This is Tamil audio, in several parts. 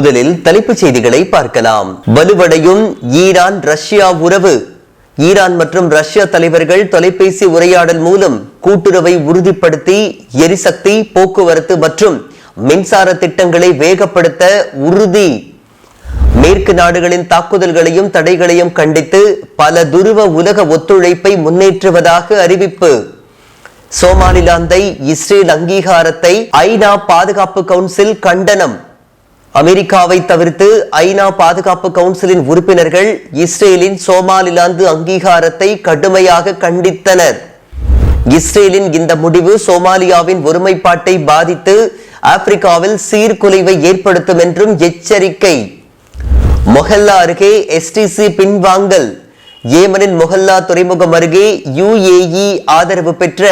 முதலில் தலைப்புச் செய்திகளை பார்க்கலாம். வலுவடையும் ஈரான் ரஷ்யா உறவு. ஈரான் மற்றும் ரஷ்யா தலைவர்கள் தொலைபேசி உரையாடல் மூலம் கூட்டுறவை உறுதிப்படுத்தி எரிசக்தி, போக்குவரத்து மற்றும் மின்சார திட்டங்களை வேகப்படுத்த உறுதி. மேற்கு நாடுகளின் தாக்குதல்களையும் தடைகளையும் கண்டித்து பல துருவ உலக ஒத்துழைப்பை முன்னேற்றுவதாக அறிவிப்பு. சோமாலிலாந்தை இஸ்ரேல் அங்கீகாரத்தை ஐநா பாதுகாப்பு கவுன்சில் கண்டனம். அமெரிக்காவை தவிர்த்து ஐநா பாதுகாப்பு கவுன்சிலின் உறுப்பினர்கள் இஸ்ரேலின் சோமாலிலாந்து அங்கீகாரத்தை கடுமையாக கண்டித்தனர். இஸ்ரேலின் இந்த முடிவு சோமாலியாவின் ஒருமைப்பாட்டை பாதித்து ஆப்பிரிக்காவில் சீர்குலைவை ஏற்படுத்தும் என்றும் எச்சரிக்கை. மொஹல்லா அருகே எஸ்டிசி பின்வாங்கல். ஏமனின் மொஹல்லா துறைமுகம் அருகே UAE ஆதரவு பெற்ற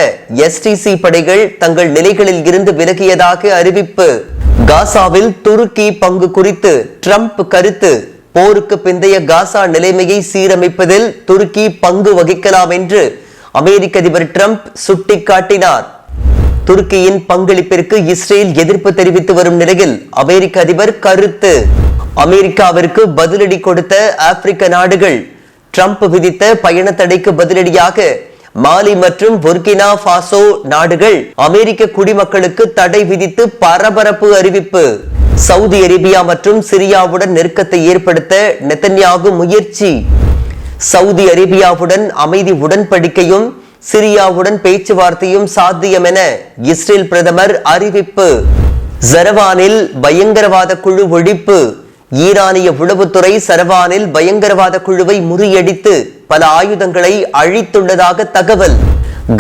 எஸ்டிசி படைகள் தங்கள் நிலைகளில் இருந்து விலகியதாக அறிவிப்பு. காசாவில் துருக்கி பங்கு குறித்து ட்ரம்ப் கருத்து. போருக்கு பிந்தைய காசா நிலைமையை சீரமைப்பதில் துருக்கி பங்கு வகிக்கலாம் என்று அமெரிக்க அதிபர் ட்ரம்ப் சுட்டிக்காட்டினார். துருக்கியின் பங்களிப்பிற்கு இஸ்ரேல் எதிர்ப்பு தெரிவித்து வரும் நிலையில் அமெரிக்க அதிபர் கருத்து. அமெரிக்காவிற்கு பதிலடி கொடுத்த ஆப்பிரிக்க நாடுகள். ட்ரம்ப் விதித்த பயண தடைக்கு பதிலடியாக மாலி மற்றும் புர்கினா பாசோ நாடுகள் அமெரிக்க குடிமக்களுக்கு தடை விதித்து பரபரப்பு அறிவிப்பு. சவுதி அரேபியா மற்றும் சிரியாவுடன் நெருக்கத்தை ஏற்படுத்த நெதன்யாகு முயற்சி. சவுதி அரேபியாவுடன் அமைதி உடன்படிக்கையும் சிரியாவுடன் பேச்சுவார்த்தையும் சாத்தியம் என இஸ்ரேல் பிரதமர் அறிவிப்பு. ஜரவானில் பயங்கரவாத குழு ஒழிப்பு. ஈரானிய உளவுத்துறை சரவானில் பயங்கரவாத குழுவை முறியடித்து பல ஆயுதங்களை அழித்துள்ளதாக தகவல்.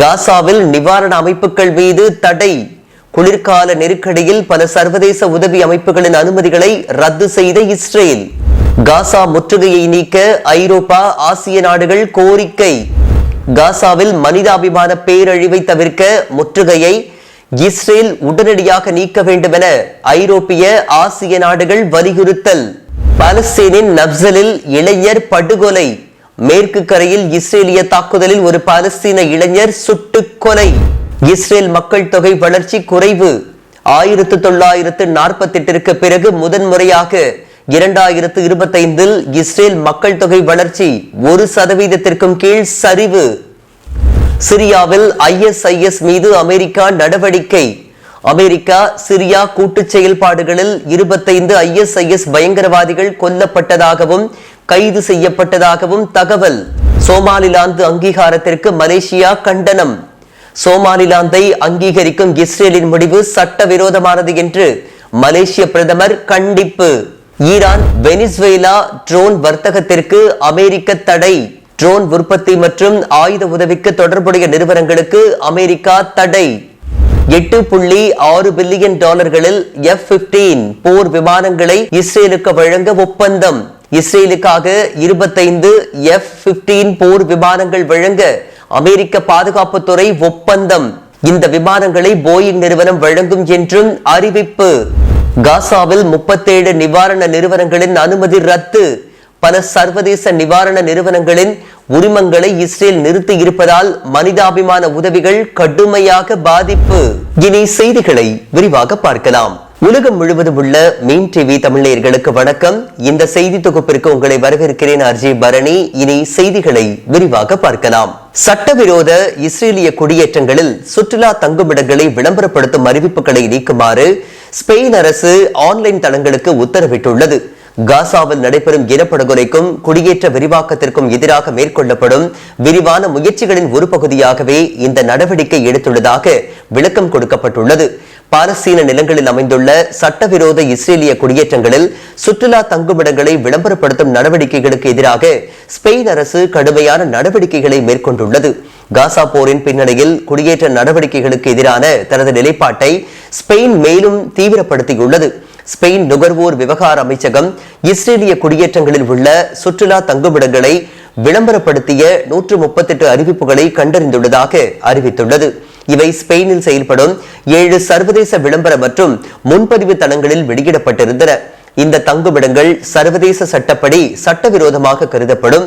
காசாவில் நிவாரண அமைப்புகள் மீது தடை. குளிர்கால நெருக்கடியில் பல சர்வதேச உதவி அமைப்புகளின் அனுமதிகளை ரத்து செய்த இஸ்ரேல். காசா முற்றுகையை நீக்க ஐரோப்பா, ஆசிய நாடுகள் கோரிக்கை. காசாவில் மனிதாபிமான பேரழிவை தவிர்க்க முற்றுகையை இஸ்ரேல் உடனடியாக நீக்க வேண்டும் என ஐரோப்பிய, ஆசிய நாடுகள் வலியுறுத்தல். பாலஸ்தீனின் நப்சலில் இளைஞர் படுகொலை. மேற்கு கரையில் இஸ்ரேலிய தாக்குதலில் ஒரு பாலஸ்தீன இளைஞர் சுட்டுக் கொலை. இஸ்ரேல் மக்கள் தொகை வளர்ச்சி குறைவு. 1948 பிறகு முதன்முறையாக 2025 இஸ்ரேல் மக்கள் தொகை வளர்ச்சி 1% கீழ் சரிவு. சிரியாவில் ISIS மீது அமெரிக்கா நடவடிக்கை. அமெரிக்கா சிரியா கூட்டு செயல்பாடுகளில் 25 ISIS பயங்கரவாதிகள் கொல்லப்பட்டதாகவும் கைது செய்யப்பட்டதாகவும் தகவல். சோமாலிலாந்து அங்கீகாரத்திற்கு மலேசியா கண்டனம். சோமாலிலாந்தை அங்கீகரிக்கும் இஸ்ரேலின் முடிவு சட்டவிரோதமானது என்று மலேசிய பிரதமர் கண்டிப்பு. ஈரான் வெனிசுவேலா ட்ரோன் வர்த்தகத்திற்கு அமெரிக்க தடை. ட்ரோன் உற்பத்தி மற்றும் ஆயுத உதவிக்கு தொடர்புடைய நிறுவனங்களுக்கு அமெரிக்கா தடை. $8.6 பில்லியன் F-15 போர் விமானங்களை இஸ்ரேலுக்கு வழங்க ஒப்பந்தம். இஸ்ரேலுக்காக 25 F-15 போர் விமானங்கள் வழங்க அமெரிக்க பாதுகாப்புத்துறை ஒப்பந்தம். இந்த விமானங்களை போயிங் நிறுவனம் வழங்கும் என்றும் அறிவிப்பு. காசாவில் 37 நிவாரண நிறுவனங்களின் அனுமதி ரத்து. பல சர்வதேச நிவாரண நிறுவனங்களின் உரிமங்களை இஸ்ரேல் நிறுத்தி இருப்பதால் மனிதாபிமான உதவிகள் கடுமையாக பாதிப்பு. இனி செய்திகளை விரிவாக பார்க்கலாம். உலகம் முழுவதும் உள்ள மீன் டிவி தமிழர்களுக்கு வணக்கம். இந்த செய்தி தொகுப்பிற்கு உங்களை வரவேற்கிறேன். RJ பரணி. இனி செய்திகளை விரிவாக பார்க்கலாம். சட்டவிரோத இஸ்ரேலிய குடியேற்றங்களில் சுற்றுலா தங்குமிடங்களை விளம்பரப்படுத்தும் அறிவிப்புகளை நீக்குமாறு ஸ்பெயின் அரசு ஆன்லைன் தளங்களுக்கு உத்தரவிட்டுள்ளது. காசாவில் நடைபெறும் இனப்படுகொலைக்கும் குடியேற்ற விரிவாக்கத்திற்கும் எதிராக மேற்கொள்ளப்படும் விரிவான முயற்சிகளின் ஒரு பகுதியாகவே இந்த நடவடிக்கை எடுத்துள்ளதாக விளக்கம் கொடுக்கப்பட்டுள்ளது. பாலஸ்தீன நிலங்களில் அமைந்துள்ள சட்டவிரோத இஸ்ரேலிய குடியேற்றங்களில் சுற்றுலா தங்குமிடங்களை விளம்பரப்படுத்தும் நடவடிக்கைகளுக்கு எதிராக ஸ்பெயின் அரசு கடுமையான நடவடிக்கைகளை மேற்கொண்டுள்ளது. காசா போரின் பின்னணியில் குடியேற்ற நடவடிக்கைகளுக்கு எதிரான தனது நிலைப்பாட்டை ஸ்பெயின் மேலும் தீவிரப்படுத்தியுள்ளது. ஸ்பெயின் நுகர்வோர் விவகார அமைச்சகம் இஸ்ரேலிய குடியேற்றங்களில் உள்ள சுற்றுலா தங்குமிடங்களை விளம்பரப்படுத்திய 138 அறிவிப்புகளை கண்டறிந்துள்ளதாக அறிவித்துள்ளது. இவை ஸ்பெயினில் செயல்படும் 7 சர்வதேச விளம்பர மற்றும் முன்பதிவு தளங்களில் வெளியிடப்பட்டிருந்தன. இந்த தங்குமிடங்கள் சர்வதேச சட்டப்படி சட்டவிரோதமாக கருதப்படும்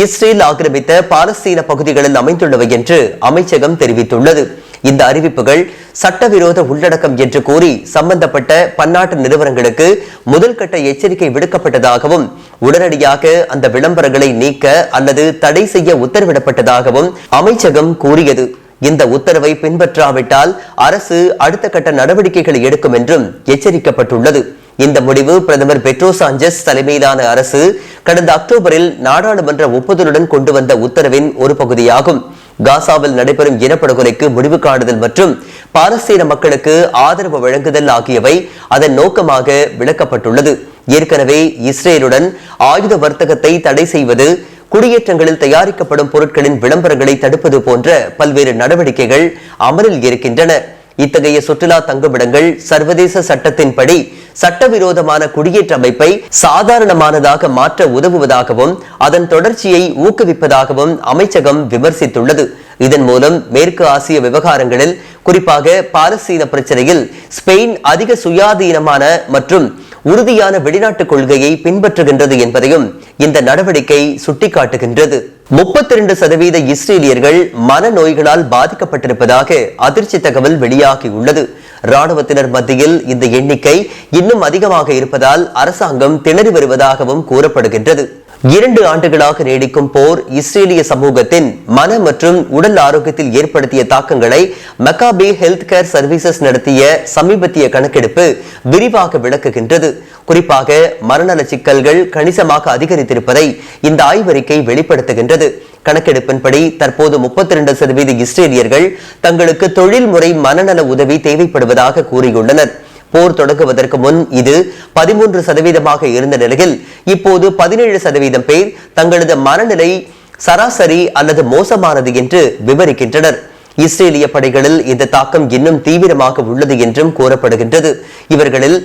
இஸ்ரேல் ஆக்கிரமித்த பாலஸ்தீன பகுதிகளில் அமைந்துள்ளவை என்று அமைச்சகம் தெரிவித்துள்ளது. இந்த அறிவிப்புகள் சட்டவிரோத உள்ளடக்கம் என்று கூறி சம்பந்தப்பட்ட பன்னாட்டு நிறுவனங்களுக்கு முதல் கட்ட எச்சரிக்கை விடுக்கப்பட்டதாகவும் உடனடியாக அந்த விளம்பரங்களை நீக்க அல்லது தடை செய்ய உத்தரவிடப்பட்டதாகவும் அமைச்சகம் கூறியது. இந்த உத்தரவை பின்பற்றாவிட்டால் அரசு அடுத்த கட்ட நடவடிக்கைகளை எடுக்கும் என்றும் எச்சரிக்கப்பட்டுள்ளது. இந்த முடிவு பிரதமர் பெட்ரோ சாnchez தலைமையிலான அரசு கடந்த அக்டோபரில் நாடாளுமன்ற ஒப்புதலுடன் கொண்டு வந்த உத்தரவின் ஒரு பகுதியாகும். காசாவில் நடைபெறும் இனப்படுகொலைக்கு முடிவு காணுதல் மற்றும் பாலஸ்தீன மக்களுக்கு ஆதரவு வழங்குதல் ஆகியவை அதன் நோக்கமாக விளக்கப்பட்டுள்ளது. ஏற்கனவே இஸ்ரேலுடன் ஆயுத வர்த்தகத்தை தடை செய்வது, குடியேற்றங்களில் தயாரிக்கப்படும் பொருட்களின் விளம்பரங்களை தடுப்பது போன்ற பல்வேறு நடவடிக்கைகள் அமலில் இருக்கின்றன. இத்தகைய சுற்றுலா தங்குமிடங்கள் சர்வதேச சட்டத்தின்படி சட்டவிரோதமான குடியேற்ற அமைப்பை சாதாரணமானதாக மாற்ற உதவுவதாகவும் அதன் தொடர்ச்சியை ஊக்குவிப்பதாகவும் அமைச்சகம் விமர்சித்துள்ளது. இதன் மூலம் மேற்கு ஆசிய விவகாரங்களில் குறிப்பாக பாலஸ்தீன பிரச்சனையில் ஸ்பெயின் அதிக சுயாதீனமான மற்றும் உறுதியான வெளிநாட்டு கொள்கையை பின்பற்றுகின்றது என்பதையும் இந்த நடவடிக்கை சுட்டிக்காட்டுகின்றது. 32% இஸ்ரேலியர்கள் மனநோய்களால் பாதிக்கப்பட்டிருப்பதாக அதிர்ச்சி தகவல் வெளியாகியுள்ளது. ராணுவத்தினர் மத்தியில் இந்த எண்ணிக்கை இன்னும் அதிகமாக இருப்பதால் அரசாங்கம் திணறி வருவதாகவும் கூறப்படுகின்றது. 2 ஆண்டுகளாக நீடிக்கும் போர் இஸ்ரேலிய சமூகத்தின் மன மற்றும் உடல் ஆரோக்கியத்தில் ஏற்படுத்திய தாக்கங்களை மக்காபி ஹெல்த் கேர் சர்வீசஸ் நடத்திய சமீபத்திய கணக்கெடுப்பு விரிவாக விளக்குகின்றது. குறிப்பாக மனநல சிக்கல்கள் கணிசமாக அதிகரித்திருப்பதை இந்த ஆய்வறிக்கை வெளிப்படுத்துகின்றது. கணக்கெடுப்பின்படி தற்போது 32% இஸ்ரேலியர்கள் தங்களுக்கு தொழில்முறை மனநல உதவி தேவைப்படுவதாக கூறியுள்ளனர். போர் தொடங்குவதற்கு முன் இது 13% இருந்த நிலையில் இப்போது 17% பேர் தங்களது மனநிலை சராசரி அல்லது மோசமானது என்று விவரிக்கின்றனர். இஸ்ரேலிய படைகளில் இந்த தாக்கம் இன்னும் தீவிரமாக உள்ளது என்றும் கூறப்படுகின்றது. இவர்களில்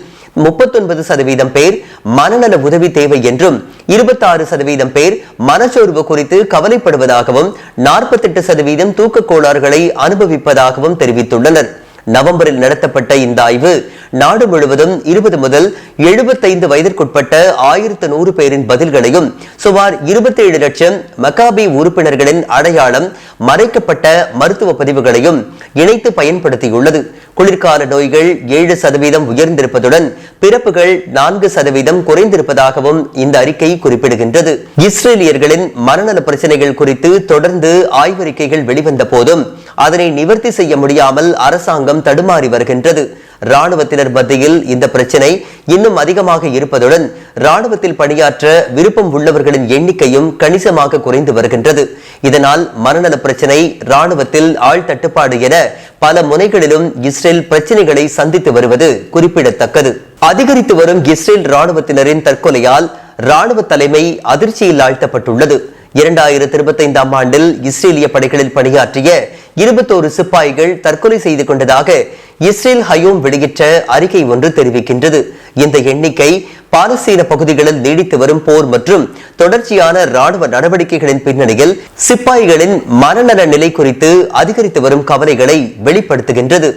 39% பேர் மனநல உதவி தேவை என்றும் 26% பேர் மனச்சோர்வு குறித்து கவலைப்படுவதாகவும் 48% தூக்க கோளாறுகளை அனுபவிப்பதாகவும் தெரிவித்துள்ளனர். நவம்பரில் நடத்தப்பட்ட இந்த ஆய்வு நாடு முழுவதும் 20 முதல் 75 வயதிற்குட்பட்ட 1100 பேரின் பதில்களையும் சுமார் 27 லட்சம் மக்காபி உறுப்பினர்களின் அடையாளம் மறைக்கப்பட்ட மருத்துவ பதிவுகளையும் இணைத்து பயன்படுத்தியுள்ளது. குளிர்கால நோய்கள் 7% உயர்ந்திருப்பதுடன் பிறப்புகள் 4% குறைந்திருப்பதாகவும் இந்த அறிக்கை குறிப்பிடுகின்றது. இஸ்ரேலியர்களின் மனநல பிரச்சனைகள் குறித்து தொடர்ந்து ஆய்வறிக்கைகள் வெளிவந்த போதும் அதனை நிவர்த்தி செய்ய முடியாமல் அரசாங்கம் தடுமாறி வருகின்றது. ராணுவத்தினர் மத்தியில் இந்த பிரச்சனை இன்னும் அதிகமாக இருப்பதுடன் ராணுவத்தில் பணியாற்ற விருப்பம் உள்ளவர்களின் எண்ணிக்கையும் கணிசமாக குறைந்து வருகின்றது. இதனால் மனநல பிரச்சனை, ராணுவத்தில் ஆள் தட்டுப்பாடு என பல முனைகளிலும் இஸ்ரேல் பிரச்சனைகளை சந்தித்து வருவது குறிப்பிடத்தக்கது. அதிகரித்து வரும் இஸ்ரேல் ராணுவத்தினரின் தற்கொலையால் ராணுவ தலைமை அதிர்ச்சியில் ஆழ்த்தப்பட்டுள்ளது. 2025 ஆண்டில் இஸ்ரேலிய படைகளில் பணியாற்றிய 21 சிப்பாய்கள் தற்கொலை செய்து கொண்டதாக இஸ்ரேல் ஹயோம் வெளியிட்ட அறிக்கை ஒன்று தெரிவிக்கின்றது. இந்த எண்ணிக்கை பாலஸ்தீன பகுதிகளில் நீடித்து வரும் போர் மற்றும் தொடர்ச்சியான ராணுவ நடவடிக்கைகளின் பின்னணியில் சிப்பாய்களின் மனநல நிலை குறித்து அதிகரித்து வரும் கவலைகளை வெளிப்படுத்துகின்றது.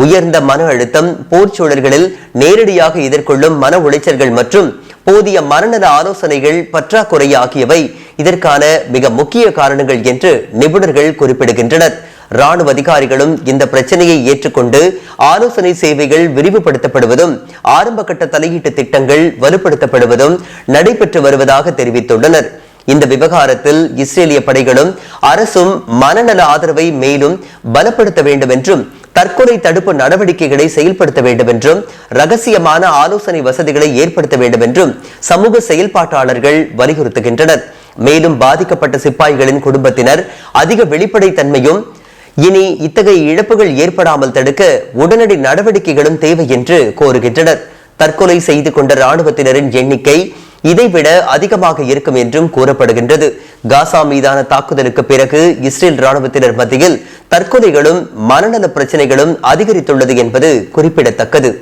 உயர்ந்த மன அழுத்தம், போர் சூழல்களில் நேரடியாக எதிர்கொள்ளும் மன உளைச்சல்கள் மற்றும் போதிய மனநல ஆலோசனைகள் பற்றாக்குறை ஆகியவை இதற்கான மிக முக்கிய காரணங்கள் என்று நிபுணர்கள் குறிப்பிடுகின்றனர். ராணுவ அதிகாரிகளும் இந்த பிரச்சனையை ஏற்றுக்கொண்டு ஆலோசனை சேவைகள் விரிவுபடுத்தப்படுவதும் ஆரம்ப கட்ட தலையீட்டு திட்டங்கள் வலுப்படுத்தப்படுவதும் நடைபெற்று வருவதாக தெரிவித்துள்ளனர். இந்த விவகாரத்தில் இஸ்ரேலிய படைகளும் அரசும் மனநல ஆதரவை மேலும் பலப்படுத்த வேண்டும் என்றும் தற்கொலை தடுப்பு நடவடிக்கைகளை செயல்படுத்த வேண்டும் என்றும் ரகசியமான ஆலோசனை வசதிகளை ஏற்படுத்த வேண்டும் என்றும் சமூக செயல்பாட்டாளர்கள் வலியுறுத்துகின்றனர். மேலும் பாதிக்கப்பட்ட சிப்பாய்களின் குடும்பத்தினர் அதிக வெளிப்படைத்தன்மையும் இனி இத்தகைய இழப்புகள் ஏற்படாமல் தடுக்க உடனடி நடவடிக்கைகளும் தேவை என்று கோருகின்றனர். தற்கொலை செய்து கொண்ட ராணுவத்தினரின் எண்ணிக்கை இதைவிட அதிகமாக இருக்கும் என்றும் கூறப்படுகின்றது. காசா மீதான தாக்குதலுக்கு பிறகு இஸ்ரேல் ராணுவத்தினர் மத்தியில் தற்கொலைகளும் மனநல பிரச்சனைகளும் அதிகரித்துள்ளது என்பது குறிப்பிடத்தக்கது.